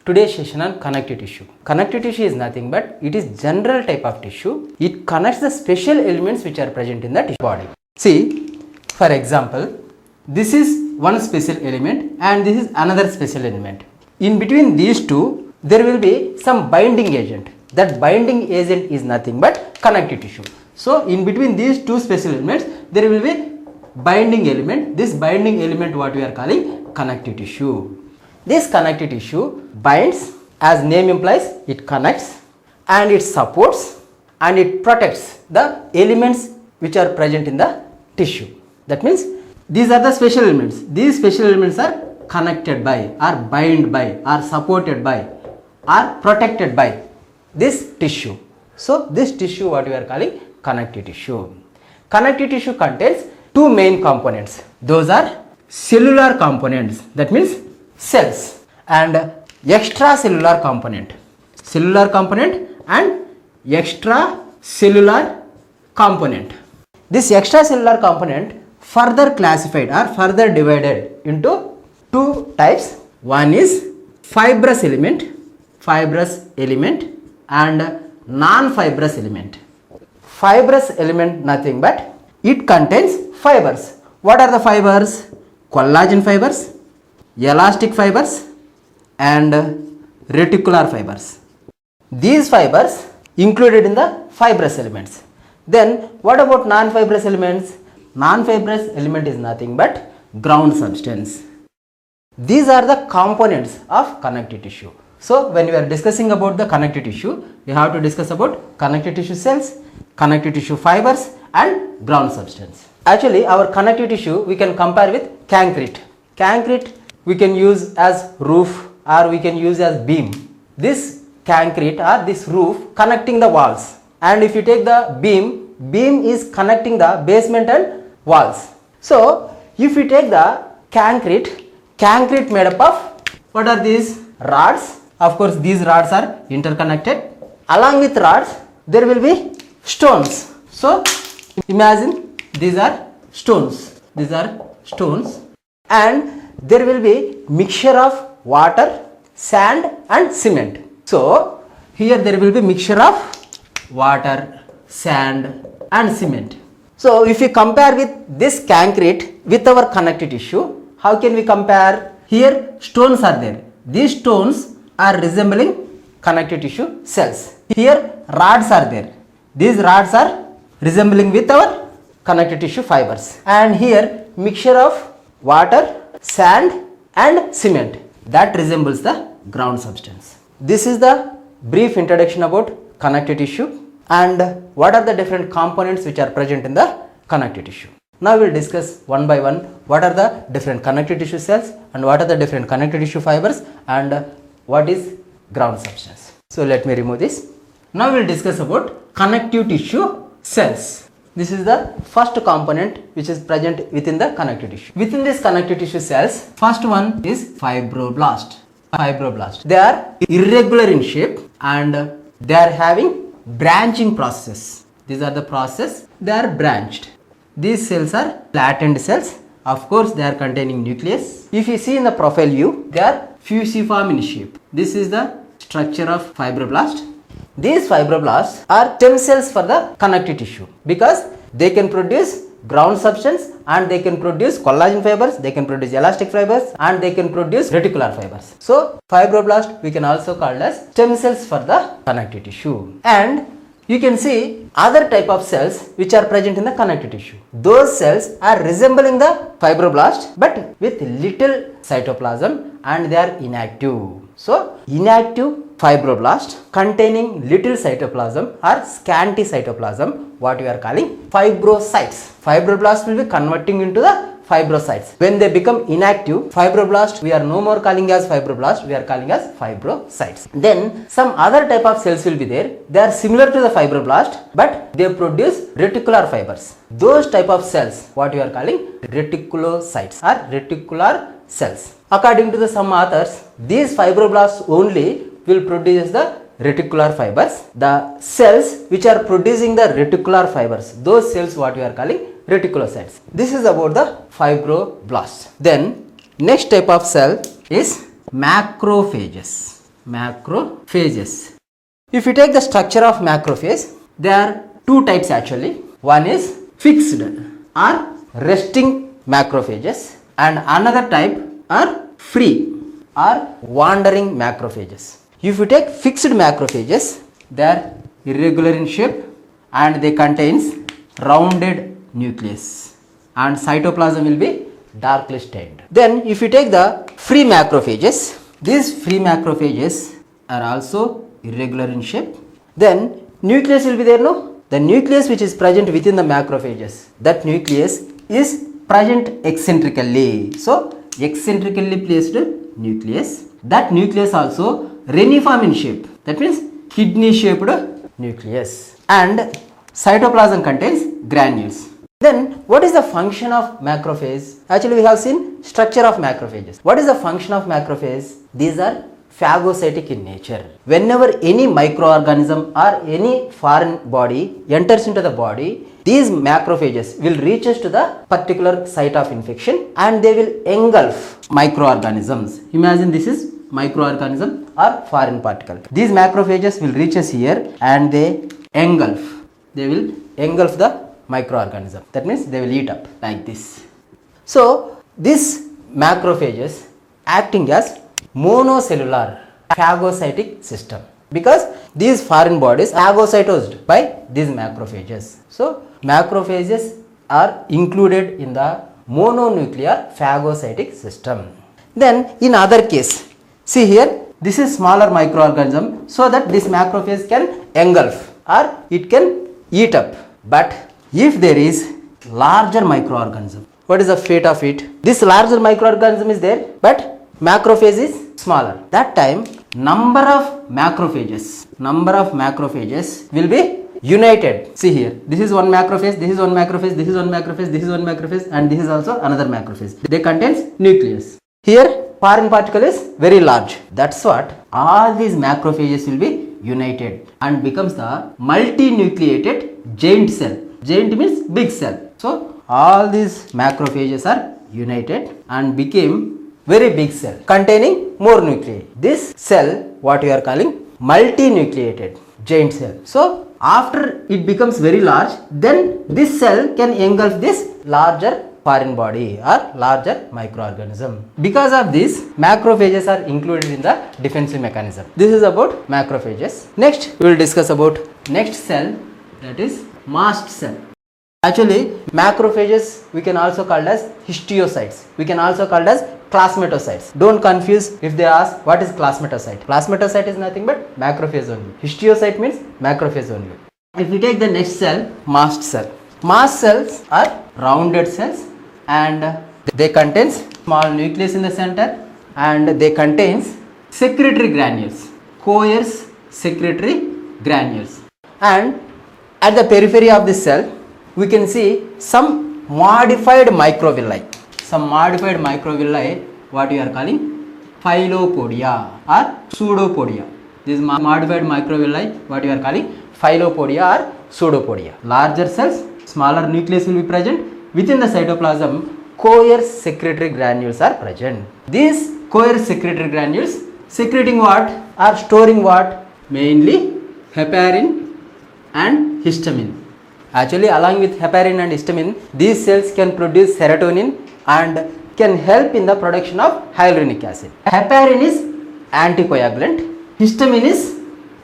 today's session on connective tissue. Connective tissue is nothing but it is general type of tissue. It connects the special elements which are present in the tissue body. See, for example, this is one special element and this is another special element. In between these two, there will be some binding agent. That binding agent is nothing but connective tissue. So, in between these two special elements, there will be binding element. This binding element what we are calling connective tissue. This connective tissue binds, as name implies, it connects and it supports and it protects the elements which are present in the tissue. That means these are the special elements. These special elements are connected by, are bind by, are supported by, are protected by this tissue. So this tissue what we are calling connective tissue. Connective tissue contains two main components. Those are cellular components, that means cells, and extracellular component. Cellular component and extracellular component. This extracellular component further classified or further divided into two types. One is fibrous element and non-fibrous element. Fibrous element nothing but it contains fibers. What are the fibers? Collagen fibers, elastic fibers and reticular fibers. These fibers included in the fibrous elements. Then what about non-fibrous elements? Non-fibrous element is nothing but ground substance. These are the components of connective tissue. So when we are discussing about the connective tissue, we have to discuss about connective tissue cells, connective tissue fibers and ground substance. Actually our connective tissue we can compare with concrete. Concrete we can use as roof or we can use as beam. This concrete or this roof connecting the walls, and if you take the beam is connecting the basement and walls. So if you take the concrete made up of what are these? Rods. Of course these rods are interconnected. Along with rods there will be stones. So imagine these are stones. And there will be mixture of water, sand and cement. So here there will be mixture of water, sand and cement. So if you compare with this concrete with our connective tissue, how can we compare? Here stones are there. These stones are resembling connective tissue cells. Here rods are there. These rods are resembling with our connective tissue fibers. And here mixture of water, sand and cement that resembles the ground substance. This is the brief introduction about connective tissue and what are the different components which are present in the connective tissue. Now we will discuss one by one what are the different connective tissue cells and what are the different connective tissue fibers and what is ground substance. So let me remove this. Now we will discuss about connective tissue cells. This is the first component which is present within the connective tissue. Within this connective tissue cells, first one is fibroblast. They are irregular in shape and they are having branching processes. These are the process, they are branched. These cells are flattened cells. Of course, they are containing nucleus. If you see in the profile view, they are fusiform in shape. This is the structure of fibroblast. These fibroblasts are stem cells for the connective tissue because they can produce ground substance and they can produce collagen fibers, they can produce elastic fibers and they can produce reticular fibers. So fibroblast we can also call as stem cells for the connective tissue. And you can see other type of cells which are present in the connective tissue. Those cells are resembling the fibroblast but with little cytoplasm and they are inactive. So inactive fibroblast containing little cytoplasm or scanty cytoplasm, what we are calling fibrocytes. Fibroblast will be converting into the fibrocytes. When they become inactive, fibroblast we are no more calling as fibroblast, we are calling as fibrocytes. Then some other type of cells will be there. They are similar to the fibroblast but they produce reticular fibers. Those type of cells what we are calling reticulocytes or reticular cells. According to the some authors, these fibroblasts only will produce the reticular fibers. The cells which are producing the reticular fibers, those cells what we are calling reticulocytes. This is about the fibroblasts. Then next type of cell is macrophages. macrophages. If you take the structure of macrophage, there are two types actually. One is fixed or resting macrophages and another type are free or wandering macrophages. If you take fixed macrophages, they are irregular in shape and they contains rounded nucleus and cytoplasm will be darkly stained. Then if you take the free macrophages, these free macrophages are also irregular in shape. Then nucleus will be there, no? The nucleus which is present within the macrophages, that nucleus is present eccentrically. So eccentrically placed nucleus. That nucleus also reniform in shape. That means kidney shaped nucleus. And cytoplasm contains granules. Then what is the function of macrophage? Actually we have seen structure of macrophages. What is the function of macrophage? These are phagocytic in nature. Whenever any microorganism or any foreign body enters into the body, these macrophages will reach to the particular site of infection and they will engulf microorganisms. Imagine this is microorganism or foreign particle. These macrophages will reach us here and they engulf. They will engulf the microorganism. That means they will eat up like this. So these macrophages acting as monocellular phagocytic system because these foreign bodies are phagocytosed by these macrophages. So macrophages are included in the mononuclear phagocytic system. Then in other case, see here, this is smaller microorganism so that this macrophage can engulf or it can eat up. But if there is larger microorganism, what is the fate of it? This larger microorganism is there but macrophage is smaller. That time number of macrophages will be united. See here, this is one macrophage, this is one macrophage, this is one macrophage, this is one macrophage and this is also another macrophage. They contains nucleus. Here foreign particle is very large. That's what all these macrophages will be united and becomes the multinucleated giant cell. Giant means big cell. So all these macrophages are united and became very big cell containing more nuclei. This cell what we are calling multinucleated giant cell. So after it becomes very large, then this cell can engulf this larger foreign body or larger microorganism. Because of this, macrophages are included in the defensive mechanism. This is about macrophages. Next we will discuss about next cell, that is mast cell. Actually macrophages we can also call as histiocytes. We can also call as plasmatocytes. Don't confuse if they ask what is plasmatocyte. Plasmatocyte is nothing but macrophage only. Histiocyte means macrophage only. If we take the next cell, mast cell. Mast cells are rounded cells and they contains small nucleus in the center and they contains secretory granules, coerce secretory granules. And at the periphery of this cell we can see some modified microvilli. Some modified microvilli what we are calling philopodia or pseudopodia. This modified microvilli what we are calling philopodia or pseudopodia. Larger cells, smaller nucleus will be present. Within the cytoplasm, coerce secretory granules are present. These coerce secretory granules secreting what or storing what? Mainly heparin and histamine. Actually along with heparin and histamine, these cells can produce serotonin and can help in the production of hyaluronic acid. Heparin is anticoagulant, histamine is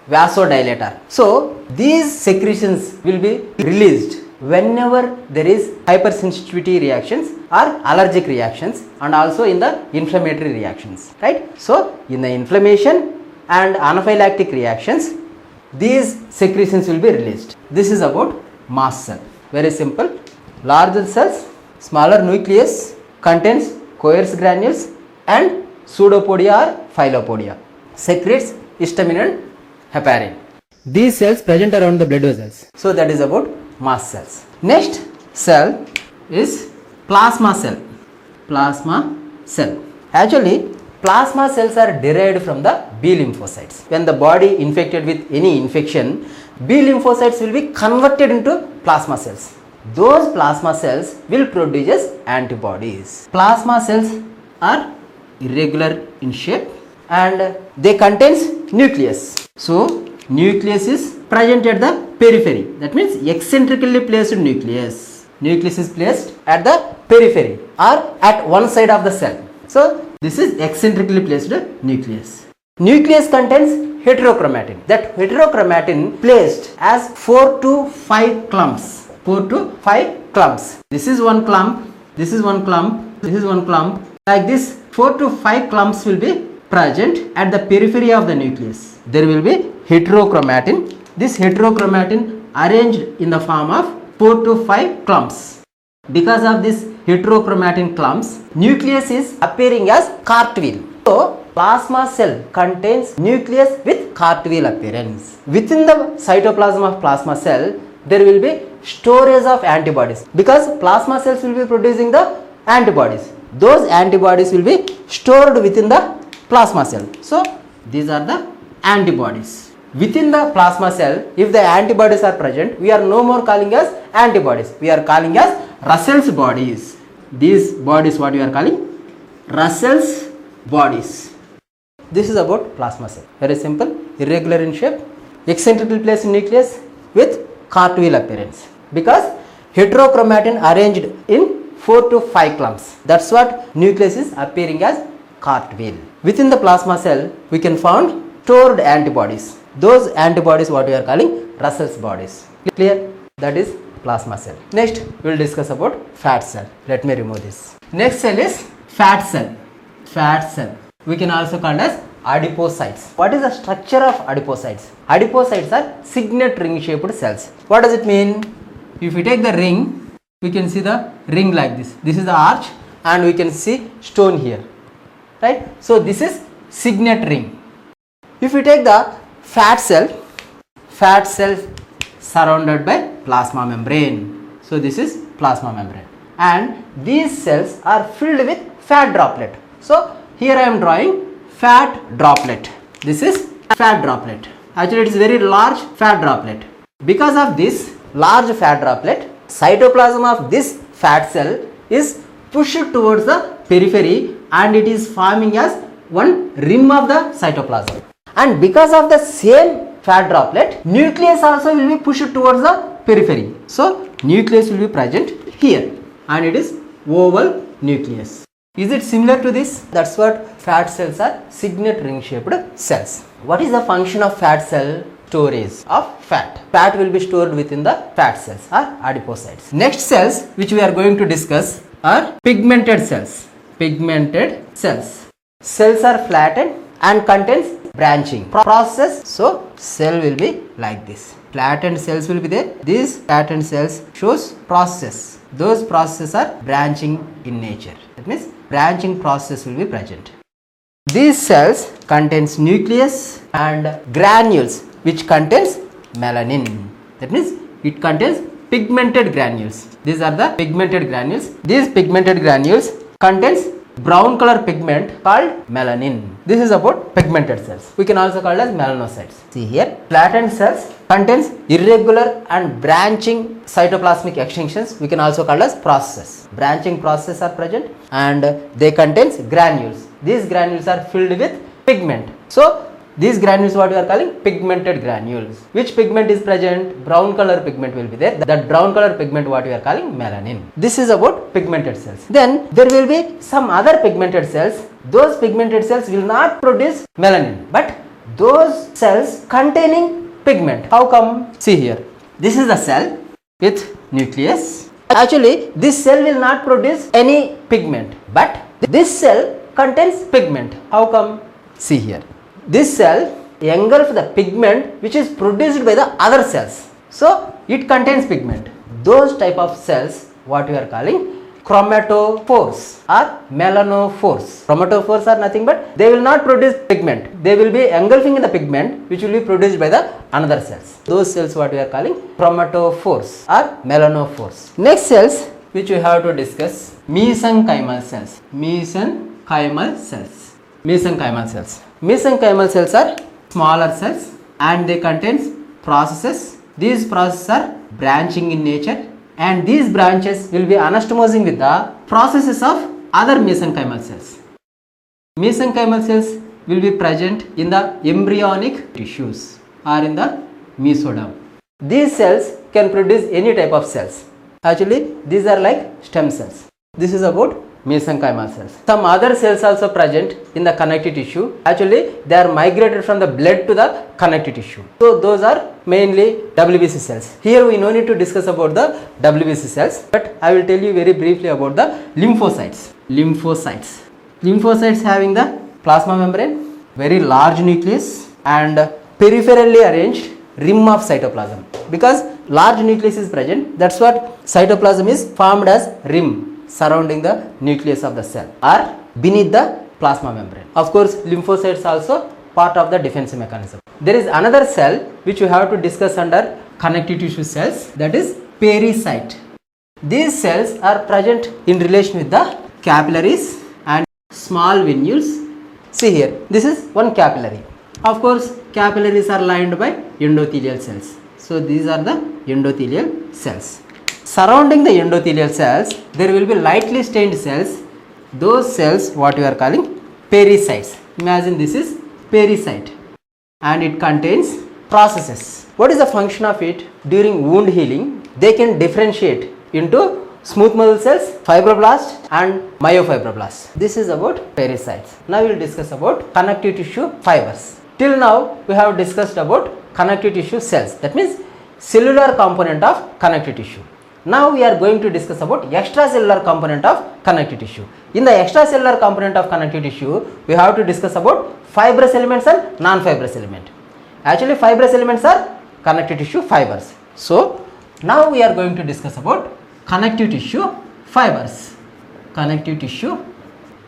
vasodilator. So these secretions will be released whenever there is hypersensitivity reactions or allergic reactions and also in the inflammatory reactions, right? So in the inflammation and anaphylactic reactions, these secretions will be released. This is about mast cell. Very simple. Larger cells, smaller nucleus contains coerce granules and pseudopodia or philopodia. Secretes histamine and heparin. These cells present around the blood vessels. So that is about mast cells. Next cell is plasma cell. Plasma cell. Actually plasma cells are derived from the B lymphocytes. When the body infected with any infection, B lymphocytes will be converted into plasma cells. Those plasma cells will produce antibodies. Plasma cells are irregular in shape and they contains nucleus. So nucleus is present at the periphery. That means eccentrically placed nucleus. Nucleus is placed at the periphery or at one side of the cell. So this is eccentrically placed nucleus. Nucleus contains heterochromatin. That heterochromatin placed as 4 to 5 clumps. 4 to 5 clumps. This is one clump. This is one clump. This is one clump. Like this, 4 to 5 clumps will be present at the periphery of the nucleus. There will be heterochromatin. This heterochromatin arranged in the form of 4 to 5 clumps. Because of this heterochromatin clumps, nucleus is appearing as cartwheel. So plasma cell contains nucleus with cartwheel appearance. Within the cytoplasm of plasma cell, there will be storage of antibodies, because plasma cells will be producing the antibodies. Those antibodies will be stored within the plasma cell. So these are the antibodies. Within the plasma cell, if the antibodies are present, we are no more calling as antibodies. We are calling as Russell's bodies. These bodies, what we are calling? Russell's bodies. This is about plasma cell. Very simple, irregular in shape, eccentrically placed nucleus with cartwheel appearance. Because heterochromatin arranged in 4 to 5 clumps. That's what nucleus is appearing as cartwheel. Within the plasma cell, we can find stored antibodies. Those antibodies, what we are calling Russell's bodies. Clear? That is plasma cell. Next, we will discuss about fat cell. Let me remove this. Next cell is fat cell. Fat cell. We can also call as adipocytes. What is the structure of adipocytes? Adipocytes are signet ring shaped cells. What does it mean? If we take the ring, we can see the ring like this. This is the arch and we can see stone here. Right? So this is signet ring. If we take the fat cell surrounded by plasma membrane. So this is plasma membrane. And these cells are filled with fat droplet. So here I am drawing fat droplet. This is fat droplet. Actually it is very large fat droplet. Because of this large fat droplet, cytoplasm of this fat cell is pushed towards the periphery and it is forming as one rim of the cytoplasm. And because of the same fat droplet, nucleus also will be pushed towards the periphery. So nucleus will be present here and it is oval nucleus. Is it similar to this? That's what fat cells are, signet ring shaped cells. What is the function of fat cell? Storage of fat. Fat will be stored within the fat cells or adipocytes. Next cells which we are going to discuss are pigmented cells. Pigmented cells. Cells are flattened and contains branching process. So cell will be like this. Flattened cells will be there. These flattened cells shows process. Those processes are branching in nature. That means branching process will be present. These cells contains nucleus and granules which contains melanin. That means it contains pigmented granules. These are the pigmented granules. These pigmented granules contains brown color pigment called melanin. This is about pigmented cells. We can also call as melanocytes. See here, flattened cells contains irregular and branching cytoplasmic extinctions. We can also call as processes. Branching processes are present and they contains granules. These granules are filled with pigment. So these granules what we are calling pigmented granules. Which pigment is present? Brown color pigment will be there. That brown color pigment what we are calling melanin. This is about pigmented cells. Then there will be some other pigmented cells. Those pigmented cells will not produce melanin, but those cells containing pigment. How come? See here. This is the cell with nucleus. Actually this cell will not produce any pigment, but this cell contains pigment. How come? See here. This cell engulfs the pigment which is produced by the other cells. So it contains pigment. Those type of cells what we are calling chromatophores or melanophores. Chromatophores are nothing but they will not produce pigment. They will be engulfing in the pigment which will be produced by the another cells. Those cells what we are calling chromatophores or melanophores. Next cells which we have to discuss, mesenchymal cells. Mesenchymal cells. Mesenchymal cells. Mesenchymal cells are smaller cells and they contain processes. These processes are branching in nature and these branches will be anastomosing with the processes of other mesenchymal cells. Mesenchymal cells will be present in the embryonic tissues or in the mesoderm. These cells can produce any type of cells. Actually, these are like stem cells. This is about mesenchymal cells. Some other cells also present in the connective tissue. Actually, they are migrated from the blood to the connective tissue. So those are mainly WBC cells. Here we no need to discuss about the WBC cells, but I will tell you very briefly about the lymphocytes. Lymphocytes having the plasma membrane, very large nucleus and peripherally arranged rim of cytoplasm. Because large nucleus is present, that's what cytoplasm is formed as rim surrounding the nucleus of the cell or beneath the plasma membrane. Of course, lymphocytes also part of the defense mechanism. There is another cell which you have to discuss under connective tissue cells, that is perisite. These cells are present in relation with the capillaries and small venules. See here, this is one capillary. Of course, capillaries are lined by endothelial cells. So these are the endothelial cells. Surrounding the endothelial cells, there will be lightly stained cells. Those cells what we are calling pericytes. Imagine this is perisite and it contains processes. What is the function of it? During wound healing, they can differentiate into smooth muscle cells, fibroblast and myofibroblasts. This is about pericytes. Now we will discuss about connective tissue fibers. Till now we have discussed about connective tissue cells, that means cellular component of connective tissue. Now we are going to discuss about extracellular component of connective tissue. In the extracellular component of connective tissue, we have to discuss about fibrous elements and non-fibrous element. Actually, fibrous elements are connective tissue fibers. So now we are going to discuss about connective tissue fibers. Connective tissue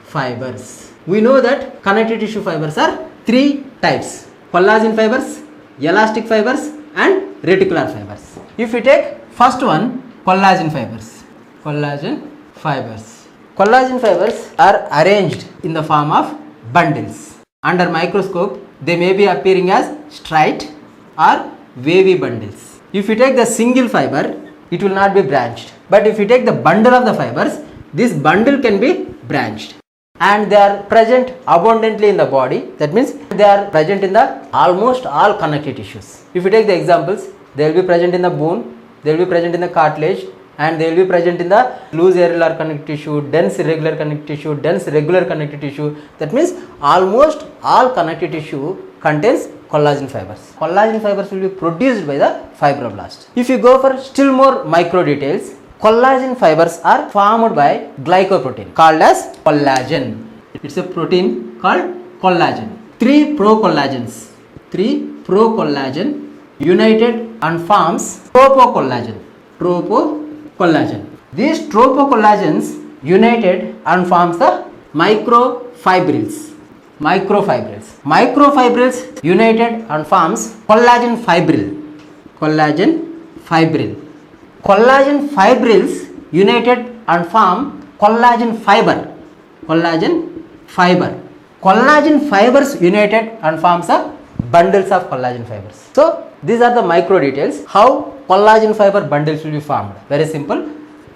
fibers. We know that connective tissue fibers are three types: collagen fibers, elastic fibers and reticular fibers. If we take first one, collagen fibers. Collagen fibers are arranged in the form of bundles. Under microscope, they may be appearing as straight or wavy bundles. If you take the single fiber, it will not be branched. But if you take the bundle of the fibers, this bundle can be branched. And they are present abundantly in the body. That means they are present in the almost all connective tissues. If you take the examples, they will be present in the bone, they will be present in the cartilage, and they will be present in the loose areolar connective tissue, dense irregular connective tissue, dense regular connective tissue. That means almost all connective tissue contains collagen fibers. Collagen fibers will be produced by the fibroblast. If you go for still more micro details, collagen fibers are formed by glycoprotein called as collagen. It's a protein called collagen. Three procollagen united and forms tropocollagen. These tropocollagens united and forms the microfibrils. Microfibrils united and forms collagen fibril. Collagen fibrils united and form collagen fiber. Collagen fibers united and forms the bundles of collagen fibers. So these are the micro details how collagen fiber bundles will be formed. Very simple.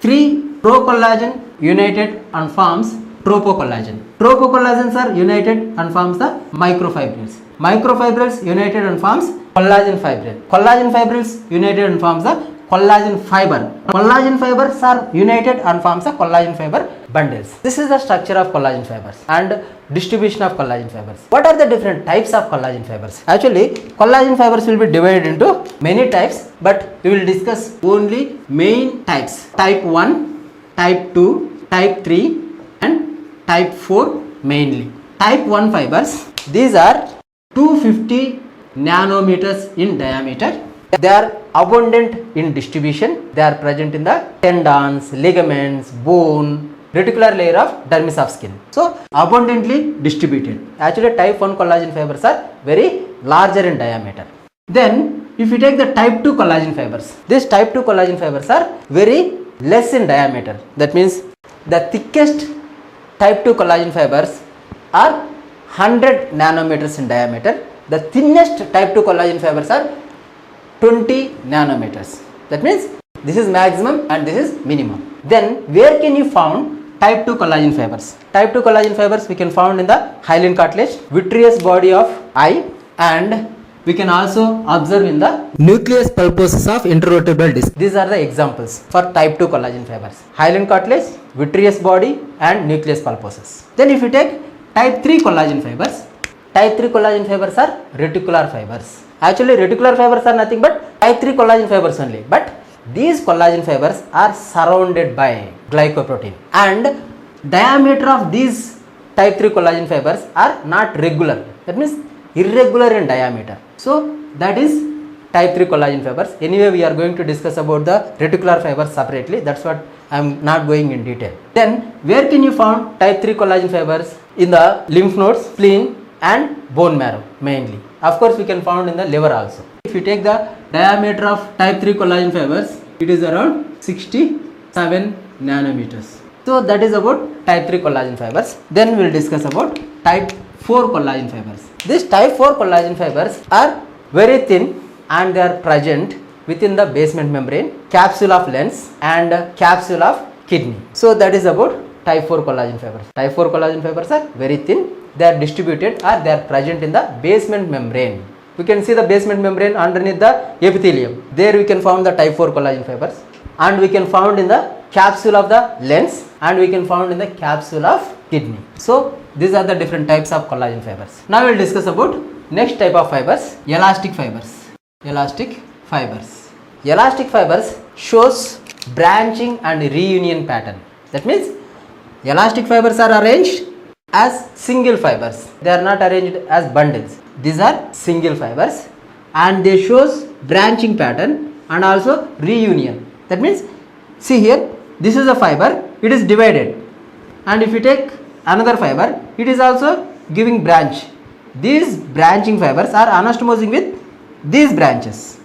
3 procollagen united and forms tropocollagen. Tropocollagens are united and forms the microfibrils. Microfibrils united and forms collagen fibril. Collagen fibrils united and forms the collagen fiber. Collagen fibers are united and forms the collagen fiber bundles. This is the structure of collagen fibers and distribution of collagen fibers. What are the different types of collagen fibers? Actually, collagen fibers will be divided into many types, but we will discuss only main types: type 1, type 2, type 3 and type 4 mainly. Type 1 fibers, these are 250 nanometers in diameter. They are abundant in distribution. They are present in the tendons, ligaments, bone, reticular layer of dermis of skin. So abundantly distributed. Actually, type 1 collagen fibers are very larger in diameter. Then if you take the type 2 collagen fibers, these type 2 collagen fibers are very less in diameter. That means the thickest type 2 collagen fibers are 100 nanometers in diameter. The thinnest type 2 collagen fibers are 20 nanometers. That means this is maximum and this is minimum. Then where can you found type 2 collagen fibers. Type 2 collagen fibers we can found in the hyaline cartilage, vitreous body of eye, and we can also observe in the nucleus pulposus of intervertebral disc. These are the examples for type 2 collagen fibers. Hyaline cartilage, vitreous body, and nucleus pulposus. Then if you take type 3 collagen fibers, type 3 collagen fibers are reticular fibers. Actually reticular fibers are nothing but type 3 collagen fibers only. But these collagen fibers are surrounded by glycoprotein, and diameter of these type 3 collagen fibers are not regular. That means irregular in diameter. So that is type 3 collagen fibers. Anyway, we are going to discuss about the reticular fibers separately. That's what I am not going in detail. Then where can you find type 3 collagen fibers? In the lymph nodes, spleen, and bone marrow mainly. Of course, we can find in the liver also. If you take the diameter of type 3 collagen fibers, it is around 67 nanometers. So that is about type 3 collagen fibers. Then we will discuss about type 4 collagen fibers. These type 4 collagen fibers are very thin and they are present within the basement membrane, capsule of lens, and capsule of kidney. So that is about type 4 collagen fibers. Type 4 collagen fibers are very thin. They are distributed or they are present in the basement membrane. We can see the basement membrane underneath the epithelium. There we can find the type 4 collagen fibers, and we can find in the capsule of the lens, and we can find in the capsule of kidney. So these are the different types of collagen fibers. Now we will discuss about next type of fibers, elastic fibers. Elastic fibers. Elastic fibers shows branching and reunion pattern. That means elastic fibers are arranged as single fibers. They are not arranged as bundles. These are single fibers and they shows branching pattern and also reunion. That means see here, this is a fiber, it is divided, and if you take another fiber, it is also giving branch. These branching fibers are anastomosing with these branches.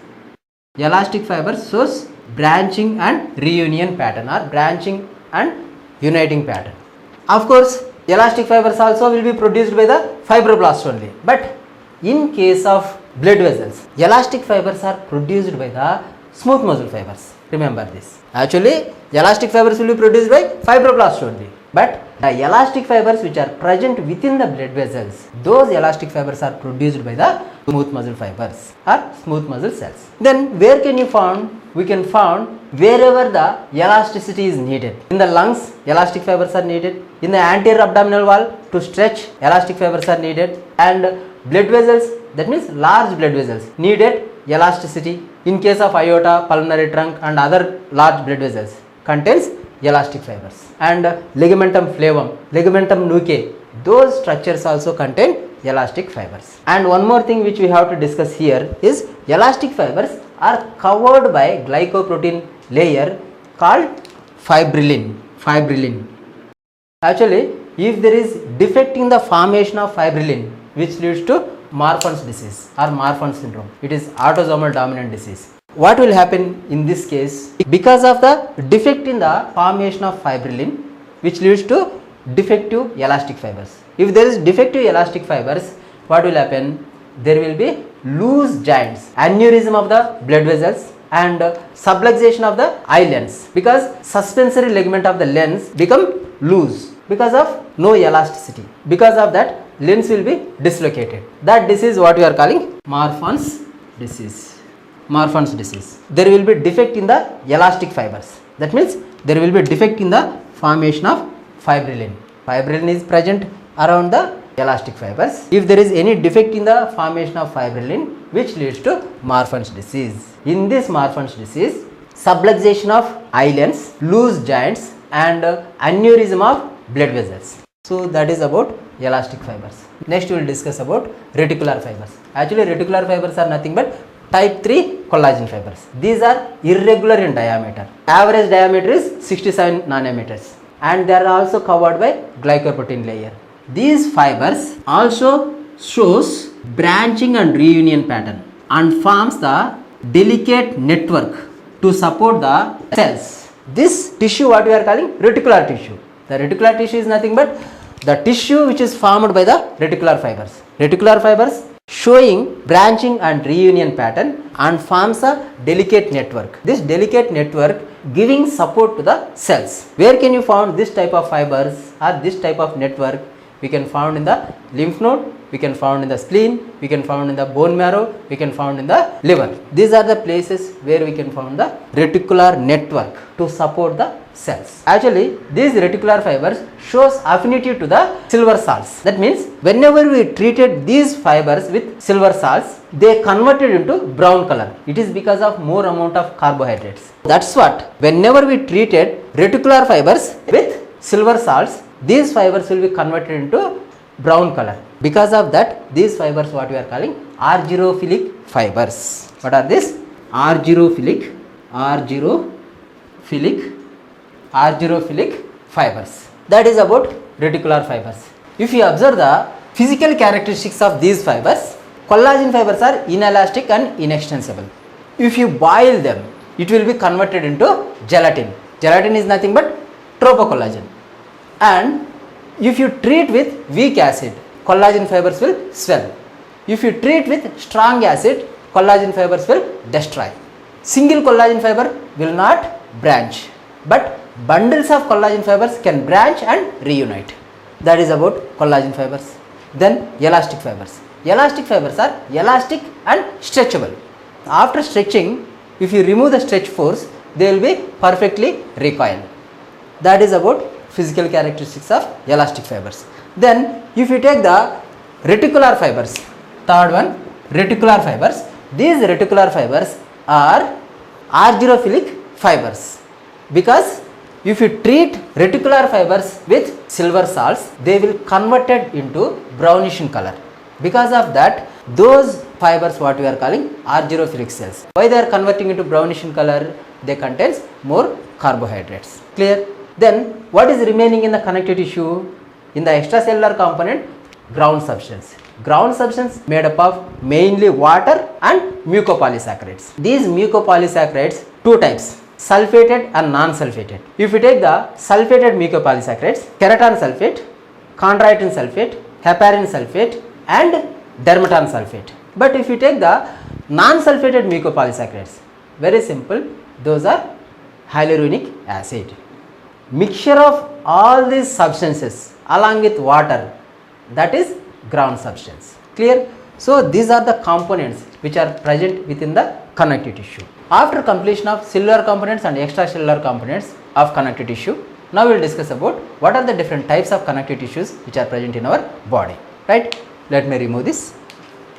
Elastic fibers shows branching and reunion pattern or branching and uniting pattern. Of course, elastic fibers also will be produced by the fibroblast only. But in case of blood vessels, elastic fibers are produced by the smooth muscle fibers. Remember this. Actually, elastic fibers will be produced by fibroblast only. But the elastic fibers which are present within the blood vessels, those elastic fibers are produced by the smooth muscle fibers or smooth muscle cells. Then where can you find? We can find wherever the elasticity is needed. In the lungs, elastic fibers are needed. In the anterior abdominal wall, to stretch, elastic fibers are needed. And blood vessels, that means large blood vessels, needed elasticity. In case of aorta, pulmonary trunk and other large blood vessels, contains elastic fibers. And ligamentum flavum, ligamentum nuchae, those structures also contain elastic fibers. And one more thing which we have to discuss here is elastic fibers are covered by glycoprotein layer called fibrillin. Actually, if there is defect in the formation of fibrillin, which leads to Marfan's disease or Marfan syndrome, it is autosomal dominant disease. What will happen in this case? Because of the defect in the formation of fibrillin, which leads to defective elastic fibers. If there is defective elastic fibers, what will happen? There will be loose joints, aneurysm of the blood vessels, and subluxation of the eye lens, because suspensory ligament of the lens become loose because of no elasticity. Because of that, lens will be dislocated. That disease what we are calling Marfan's disease. Marfan's disease. There will be defect in the elastic fibers. That means there will be defect in the formation of fibrillin. Fibrillin is present around the elastic fibers. If there is any defect in the formation of fibrillin, which leads to Marfan's disease. In this Marfan's disease, subluxation of eye lens, loose joints, and aneurysm of blood vessels. So that is about elastic fibers. Next we will discuss about reticular fibers. Actually, reticular fibers are nothing but type 3 collagen fibers. These are irregular in diameter. Average diameter is 67 nanometers, and they are also covered by glycoprotein layer. These fibers also shows branching and reunion pattern and forms the delicate network to support the cells. This tissue what we are calling reticular tissue. The reticular tissue is nothing but the tissue which is formed by the reticular fibers. Reticular fibers showing branching and reunion pattern and forms a delicate network. This delicate network giving support to the cells. Where can you find this type of fibers or this type of network? We can found in the lymph node, we can found in the spleen, we can found in the bone marrow, we can found in the liver. These are the places where we can found the reticular network to support the cells. Actually, these reticular fibers shows affinity to the silver salts. That means whenever we treated these fibers with silver salts, they converted into brown color. It is because of more amount of carbohydrates. That's what whenever we treated reticular fibers with silver salts, these fibers will be converted into brown color. Because of that, these fibers what we are calling argyrophilic fibers. What are this? Argyrophilic fibers. That is about reticular fibers. If you observe the physical characteristics of these fibers, collagen fibers are inelastic and inextensible. If you boil them, it will be converted into gelatin. Gelatin is nothing but tropocollagen. And if you treat with weak acid, collagen fibers will swell. If you treat with strong acid, collagen fibers will destroy. Single collagen fiber will not branch, but bundles of collagen fibers can branch and reunite. That is about collagen fibers. Then elastic fibers. Elastic fibers are elastic and stretchable. After stretching, if you remove the stretch force, they will be perfectly recoiled. That is about physical characteristics of elastic fibers. Then if you take the reticular fibers, third one, reticular fibers. These reticular fibers are argyrophilic fibers, because if you treat reticular fibers with silver salts, they will converted into brownish in color. Because of that, those fibers what we are calling argyrophilic cells. Why they are converting into brownish in color? They contains more carbohydrates. Clear? Then what is remaining in the connective tissue? In the extracellular component, ground substance. Ground substance made up of mainly water and mucopolysaccharides. These mucopolysaccharides, two types, sulfated and non-sulfated. If you take the sulfated mucopolysaccharides, keratan sulfate, chondroitin sulfate, heparin sulfate and dermatan sulfate. But if you take the non-sulfated mucopolysaccharides, very simple, those are hyaluronic acid. Mixture of all these substances along with water, that is ground substance. Clear? So these are the components which are present within the connective tissue. After completion of cellular components and extracellular components of connective tissue, now we will discuss about what are the different types of connective tissues which are present in our body. Right? Let me remove this.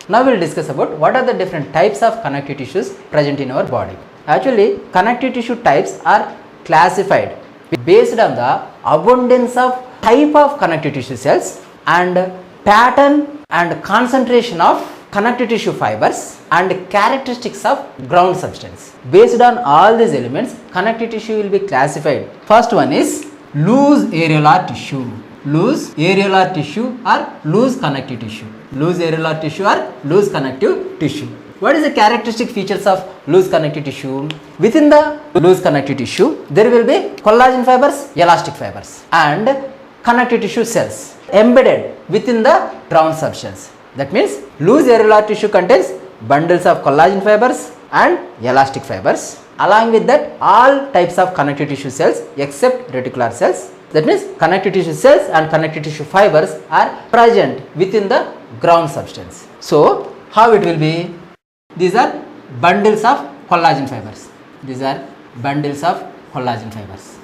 Now we will discuss about what are the different types of connective tissues present in our body. Actually, connective tissue types are classified based on the abundance of type of connective tissue cells and pattern and concentration of connective tissue fibers and characteristics of ground substance. Based on all these elements, connective tissue will be classified. First one is loose areolar tissue. Loose areolar tissue or loose connective tissue. Loose areolar tissue or loose connective tissue. What is the characteristic features of loose connective tissue? Within the loose connective tissue, there will be collagen fibers, elastic fibers and connective tissue cells embedded within the ground substance. That means loose areolar tissue contains bundles of collagen fibers and elastic fibers. Along with that, all types of connective tissue cells except reticular cells. That means connective tissue cells and connective tissue fibers are present within the ground substance. So how it will be? These are bundles of collagen fibers. These are bundles of collagen fibers.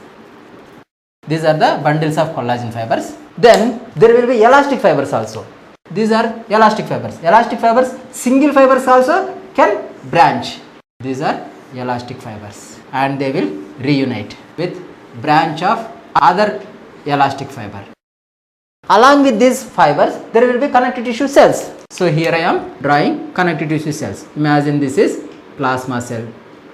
These are the bundles of collagen fibers. Then there will be elastic fibers also. These are elastic fibers. Elastic fibers, single fibers also can branch. These are elastic fibers and they will reunite with branch of other elastic fiber. Along with these fibers, there will be connective tissue cells. So here I am drawing connective tissue cells. Imagine this is plasma cell.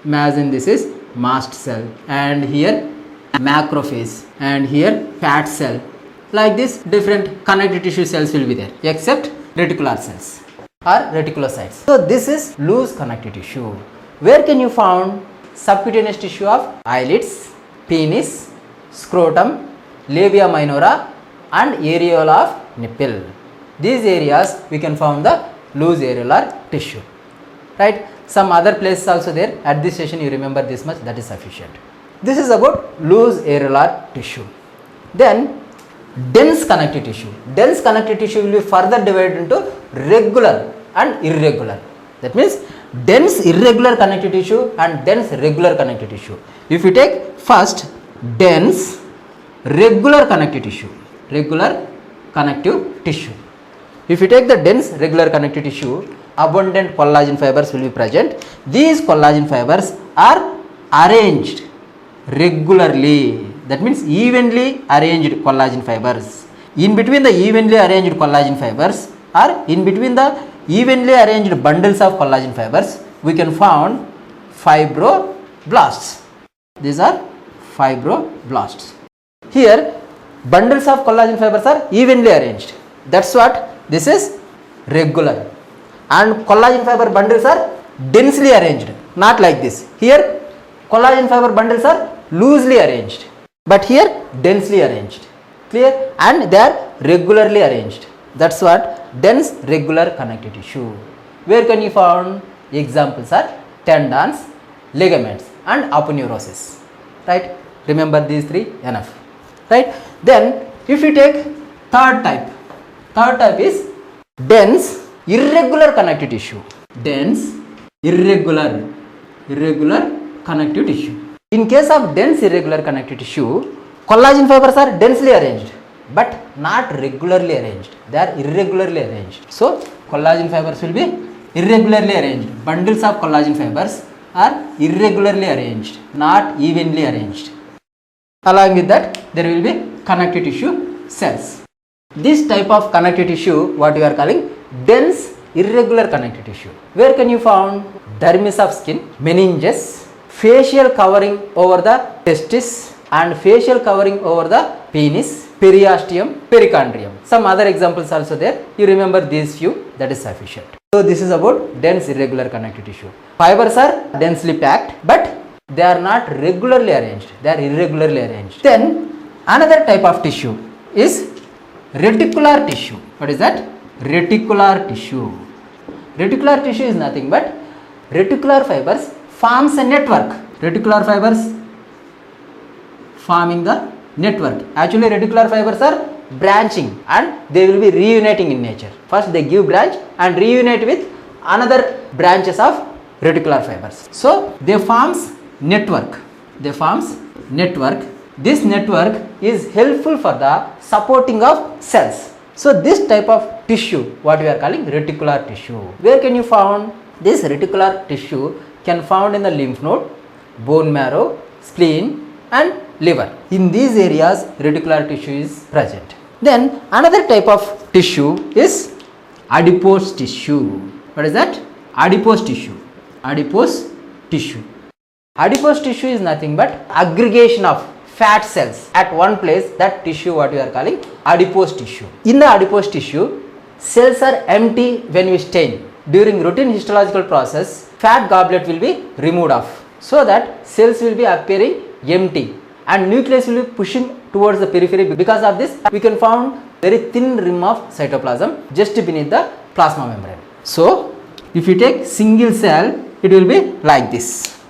Imagine this is mast cell, and here macrophage, and here fat cell. Like this, different connective tissue cells will be there, except reticular cells or reticulocytes. So this is loose connective tissue. Where can you find subcutaneous tissue of eyelids, penis, scrotum, labia minora and areola of nipple. These areas we can find the loose areolar tissue. Right? Some other places also there. At this session you remember this much, that is sufficient. This is about loose areolar tissue. Then dense connective tissue. Dense connective tissue will be further divided into regular and irregular. That means dense irregular connective tissue and dense regular connective tissue. If you take first dense regular connective tissue, regular connective tissue. If you take the dense regular connective tissue, abundant collagen fibers will be present. These collagen fibers are arranged regularly. That means evenly arranged collagen fibers. In between the evenly arranged collagen fibers or in between the evenly arranged bundles of collagen fibers, we can find fibroblasts. These are fibroblasts. Here bundles of collagen fibers are evenly arranged. That's what this is regular. And collagen fiber bundles are densely arranged, not like this. Here collagen fiber bundles are loosely arranged, but here densely arranged. Clear? And they are regularly arranged. That's what dense regular connective tissue. Where can you find? Examples are tendons, ligaments and aponeurosis. Right? Remember these three enough. Right? Then if you take third type is dense irregular connective tissue. Dense irregular connective tissue. In case of dense irregular connective tissue, collagen fibers are densely arranged but not regularly arranged. They are irregularly arranged. So collagen fibers will be irregularly arranged. Bundles of collagen fibers are irregularly arranged, not evenly arranged. Along with that, there will be connective tissue cells. This type of connective tissue, what we are calling dense irregular connective tissue. Where can you find? Dermis of skin, meninges, facial covering over the testis and facial covering over the penis, periosteum, perichondrium. Some other examples also there. You remember these few, that is sufficient. So this is about dense irregular connective tissue. Fibers are densely packed but they are not regularly arranged. They are irregularly arranged. Then another type of tissue is reticular tissue. What is that? Reticular tissue. Reticular tissue is nothing but reticular fibers forms a network. Reticular fibers forming the network. Actually reticular fibers are branching and they will be reuniting in nature. First they give branch and reunite with another branches of reticular fibers. So they forms network. This network is helpful for the supporting of cells. So this type of tissue, what we are calling reticular tissue. Where can you find? This reticular tissue can found in the lymph node, bone marrow, spleen and liver. In these areas reticular tissue is present. Then another type of tissue is adipose tissue. What is that? Adipose tissue. Adipose tissue. Adipose tissue is nothing but aggregation of fat cells at one place. That tissue what we are calling adipose tissue. In the adipose tissue, cells are empty when we stain. During routine histological process, fat goblet will be removed off so that cells will be appearing empty and nucleus will be pushing towards the periphery. Because of this, we can find very thin rim of cytoplasm just beneath the plasma membrane. So if you take single cell, it will be like this.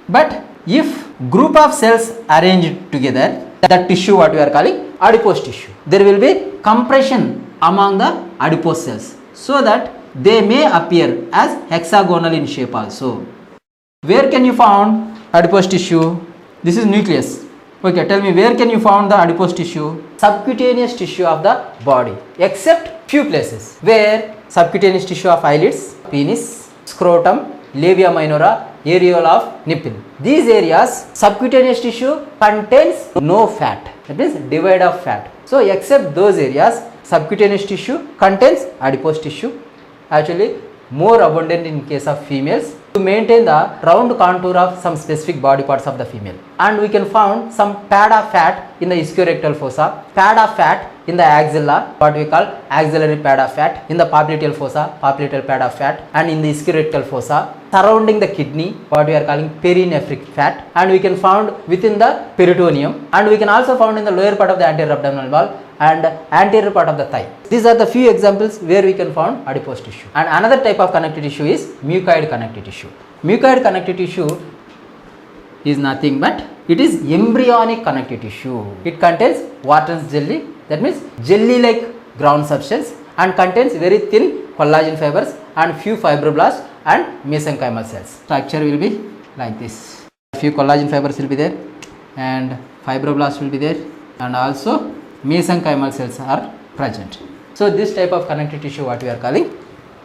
But if group of cells arranged together, that tissue what we are calling adipose tissue, there will be compression among the adipose cells so that they may appear as hexagonal in shape also. Where can you find adipose tissue? This is nucleus. Okay, tell me, where can you find the adipose tissue? Subcutaneous tissue of the body, except few places where subcutaneous tissue of eyelids, penis, scrotum, labia minora, areola of nipple. These areas subcutaneous tissue contains no fat, that means devoid of fat. So except those areas subcutaneous tissue contains adipose tissue, actually more abundant in case of females, to maintain the round contour of some specific body parts of the female. And we can find some pad of fat in the ischiorectal fossa, pad of fat in the axilla, what we call axillary pad of fat, in the popliteal fossa, popliteal pad of fat, and in the ischiorectal fossa surrounding the kidney, what we are calling perinephric fat, and we can find within the peritoneum, and we can also find in the lower part of the anterior abdominal wall and anterior part of the thigh. These are the few examples where we can find adipose tissue. And another type of connective tissue is mucoid connective tissue. Mucoid connective tissue is nothing but it is embryonic connective tissue. It contains Wharton's jelly, that means jelly like ground substance, and contains very thin collagen fibers and few fibroblasts and mesenchymal cells. Structure will be like this. Few collagen fibers will be there and fibroblasts will be there, and also mesenchymal cells are present. So this type of connective tissue what we are calling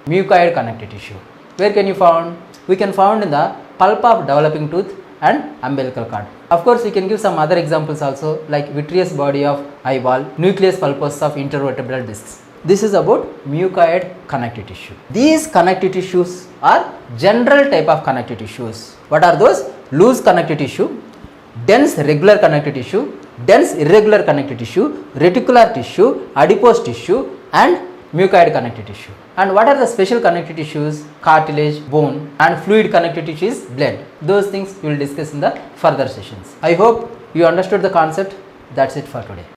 mucoid connective tissue. Where can you found? We can found in the pulp of developing tooth and umbilical cord. Of course, we can give some other examples also, like vitreous body of eyeball, nucleus pulposus of intervertebral discs. This is about mucoid connective tissue. These connective tissues are general type of connective tissues. What are those? Loose connective tissue, dense regular connective tissue, dense irregular connective tissue, reticular tissue, adipose tissue, and mucoid connective tissue. And what are the special connective tissues? Cartilage, bone, and fluid connective tissue is blood. Those things we will discuss in the further sessions. I hope you understood the concept. That's it for today.